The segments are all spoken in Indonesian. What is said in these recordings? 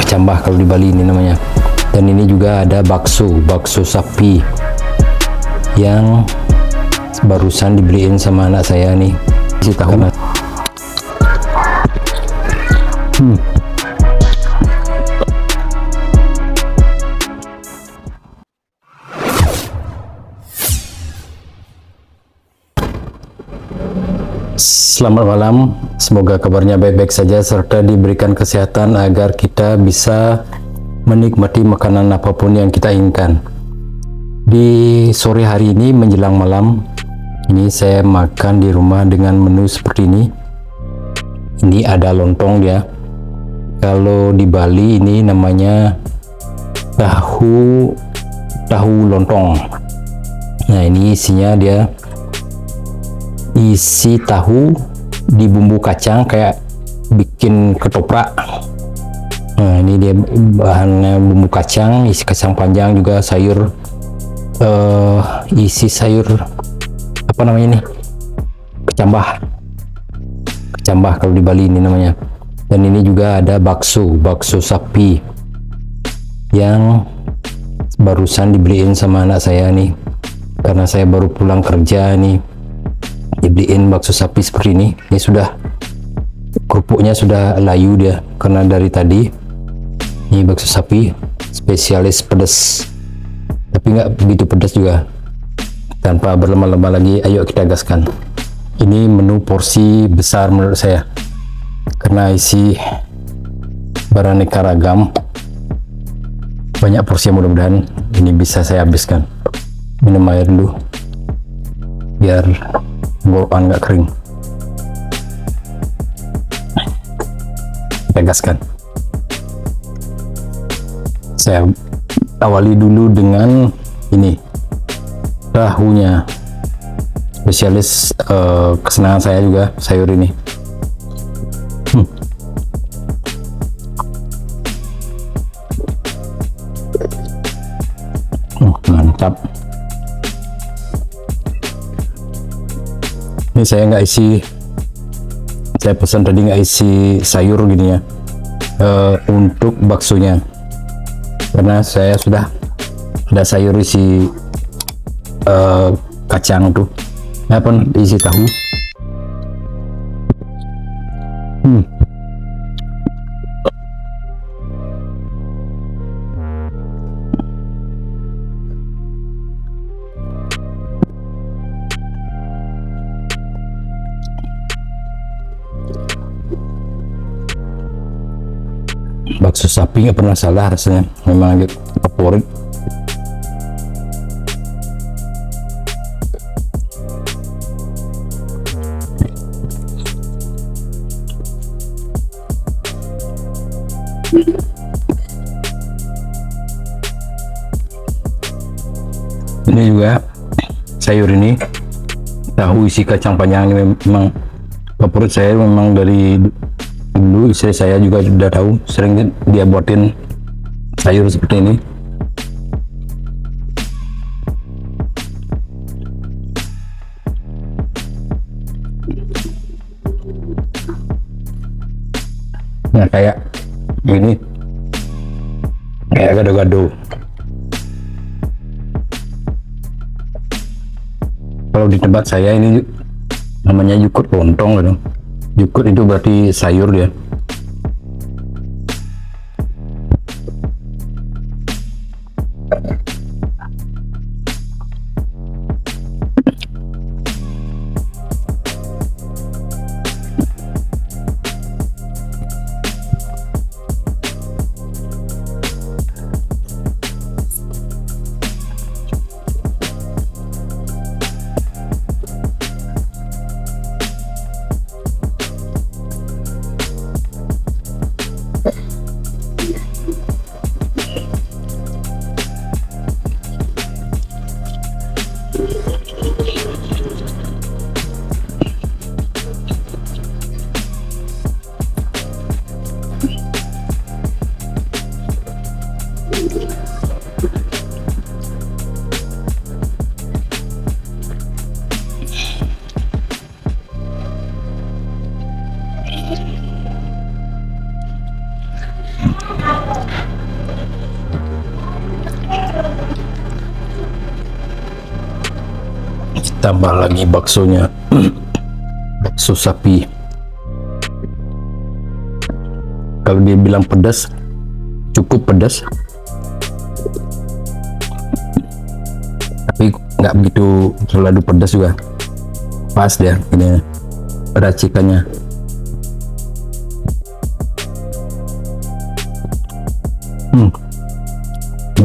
kecambah kalau di Bali ini namanya. Dan ini juga ada bakso sapi yang barusan dibeliin sama anak saya nih, isi tahu. Selamat malam, semoga kabarnya baik-baik saja serta diberikan kesehatan agar kita bisa menikmati makanan apapun yang kita inginkan. Di sore hari ini menjelang malam, ini saya makan di rumah dengan menu seperti ini. Ini ada lontong dia. Kalau di Bali ini namanya tahu lontong. Nah, ini isinya dia isi tahu di bumbu kacang kayak bikin ketoprak. Nah, ini dia bahannya bumbu kacang, isi kacang panjang, juga sayur, isi sayur apa namanya ini, kecambah kalau di Bali ini namanya. Dan ini juga ada bakso sapi yang barusan dibeliin sama anak saya nih, karena saya baru pulang kerja nih, dibeliin bakso sapi seperti ini. Ini sudah kerupuknya sudah layu dia karena dari tadi. Ini bakso sapi spesialis pedas, tapi nggak begitu pedas juga. Tanpa berlama-lama lagi, ayo kita gaskan. Ini menu porsi besar menurut saya karena isi beraneka ragam, banyak porsi. Mudah-mudahan ini bisa saya habiskan. Minum air dulu biar tenggorokan nggak kering. Kita gaskan. Saya awali dulu dengan ini, tahunya, spesialis kesenangan saya juga, sayur ini. Mantap. Ini saya nggak isi, saya pesan tadi nggak isi sayur gini ya, untuk baksonya, karena saya sudah ada sayur isi kacang tuh, apa isi tahu. Bakso sapi nggak pernah salah rasanya, memang favorit. Ini juga sayur ini, tahu isi kacang panjang ini memang favorit saya. Memang dari dulu istri saya juga sudah tahu, sering dia buatin sayur seperti ini. Nah, kayak gini, kayak gado-gado. Kalau di tempat saya ini namanya jukut lontong gitu. Jukut itu berarti sayur dia. tambah lagi baksonya. Bakso sapi. Kalau dia bilang pedas, cukup pedas, tapi nggak begitu terlalu pedas juga, pas dia ini racikannya.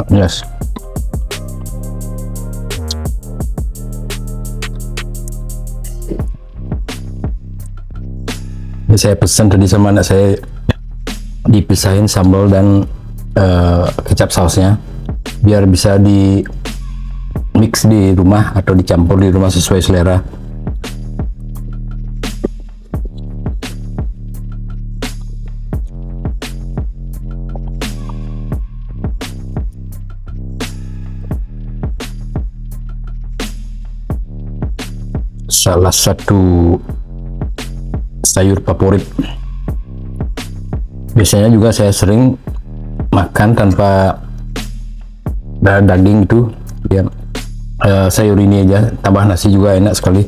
Yes. Ini saya pesan tadi sama anak saya, dipisahin sambal dan kecap sausnya biar bisa di mix di rumah atau dicampur di rumah sesuai selera. Salah satu sayur favorit. Biasanya juga saya sering makan tanpa daging itu ya, sayur ini aja tambah nasi juga enak sekali.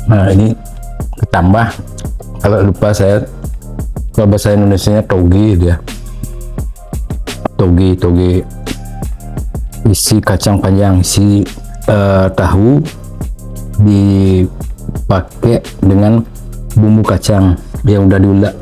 Nah ini ditambah, kalau lupa saya, kalau bahasa Indonesia toge dia, toge isi kacang panjang, isi tahu dipakai dengan bumbu kacang yang udah diulek.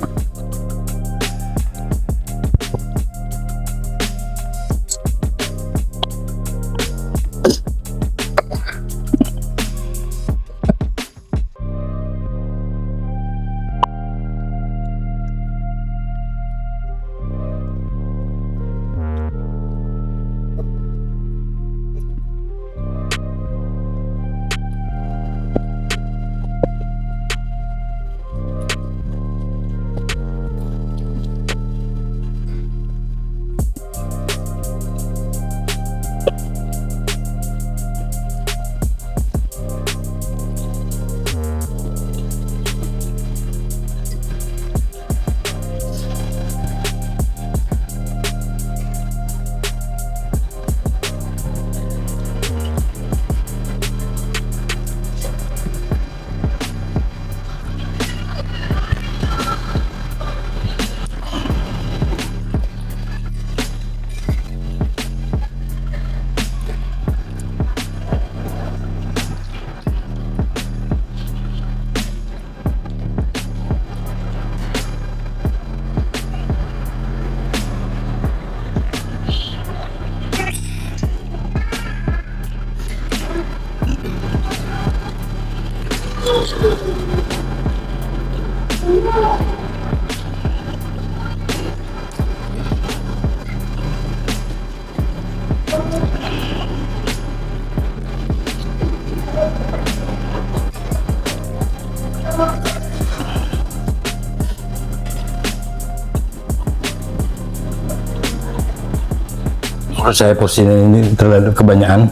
Menurut saya porsi ini terlalu kebanyakan.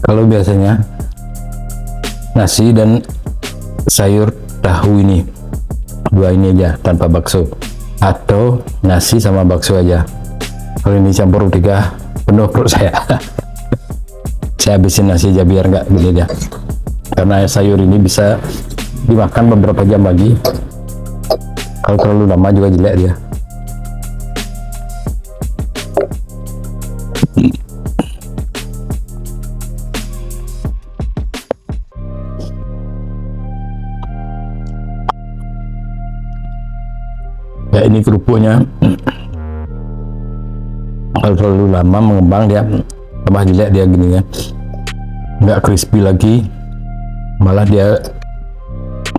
Kalau biasanya nasi dan sayur tahu ini, dua ini aja tanpa bakso, atau nasi sama bakso aja. Kalau ini campur tiga, penuh perut saya. Saya habisin nasi aja biar nggak gini aja, karena sayur ini bisa dimakan beberapa jam lagi. Kalau terlalu lama juga jelek dia. Ya ini kerupuknya kalau terlalu lama mengembang dia tambah jelek dia gini ya, nggak crispy lagi, malah dia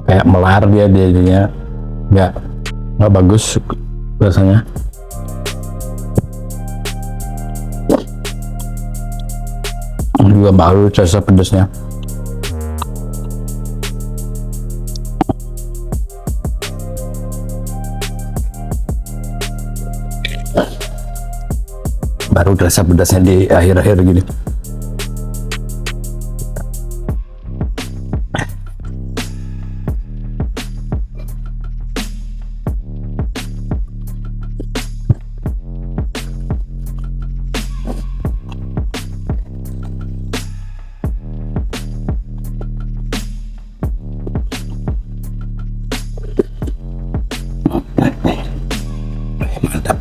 kayak melar, dia jadinya nggak bagus rasanya. Juga baru rasa pedasnya. Baru rasa pedasnya di akhir-akhir gini.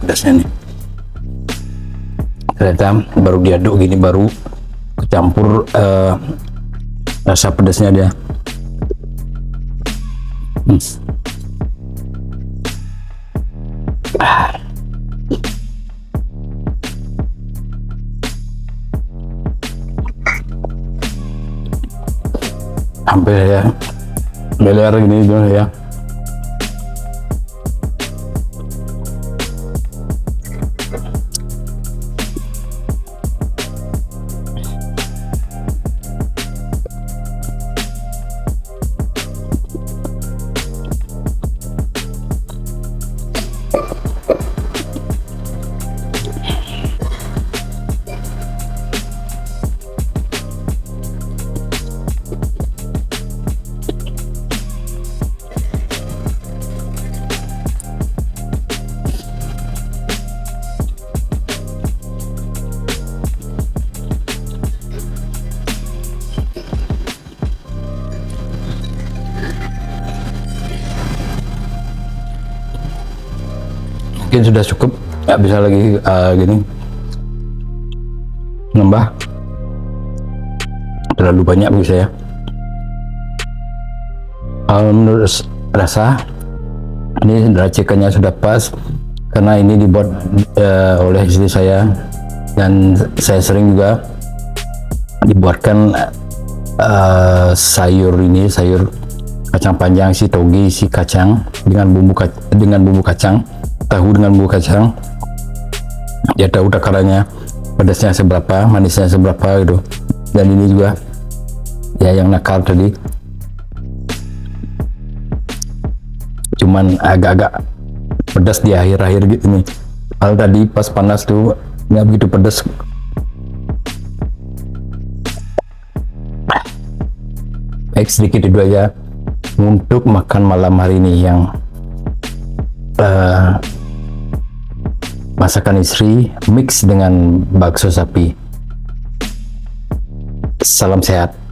pedasnya nih. Ternyata baru diaduk gini baru kecampur rasa pedasnya dia. Hampir ya beler gini juga ya. Mungkin sudah cukup, nggak bisa lagi gini nambah terlalu banyak bagi saya. Menurut rasa ini racikannya sudah pas karena ini dibuat oleh istri saya dan saya sering juga dibuatkan sayur kacang panjang, si toge, si kacang dengan bumbu kacang, tahu dengan bumbu kacang. Ya tahu takarannya, pedasnya seberapa, manisnya seberapa gitu. Dan ini juga ya yang nakal tadi, cuman agak-agak pedas di akhir-akhir gitu nih. Kalau tadi pas panas tuh nggak begitu pedas. Baik, sedikit itu aja untuk makan malam hari ini yang masakan istri mix dengan bakso sapi. Salam sehat.